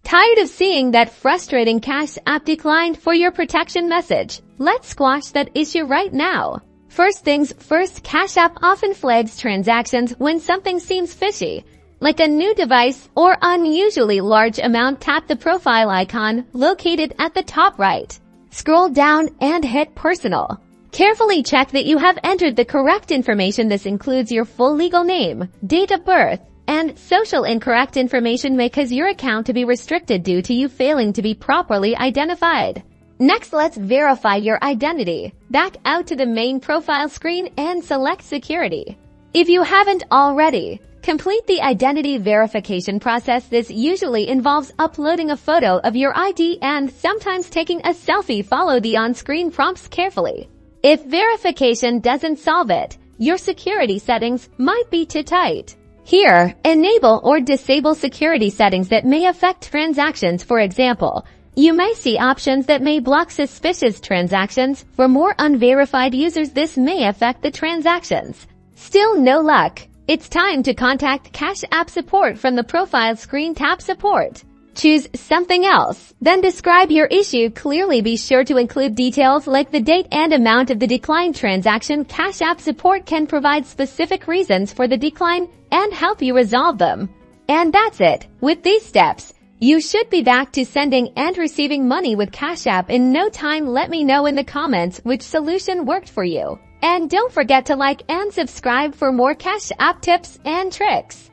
Tired of seeing that frustrating Cash App declined for your protection message? Let's squash that issue right now. First things first, Cash App often flags transactions when something seems fishy, like a new device or unusually large amount. Tap the profile icon located at the top right. Scroll down and hit Personal. Carefully check that you have entered the correct information. This includes your full legal name, date of birth, and social. Incorrect information may cause your account to be restricted due to you failing to be properly identified. Next, let's verify your identity. Back out to the main profile screen and select Security. If you haven't already, complete the identity verification process. This usually involves uploading a photo of your ID and sometimes taking a selfie. Follow the on-screen prompts carefully. If verification doesn't solve it, your security settings might be too tight. Here, enable or disable security settings that may affect transactions. For example, you may see options that may block suspicious transactions. For more unverified users, this may affect the transactions. Still no luck? It's time to contact Cash App support from the profile screen. Tap Support. Choose something else, then describe your issue clearly. Be sure to include details like the date and amount of the declined transaction. Cash App support can provide specific reasons for the decline and help you resolve them. And that's it. With these steps, you should be back to sending and receiving money with Cash App in no time. Let me know in the comments which solution worked for you. And don't forget to like and subscribe for more Cash App tips and tricks.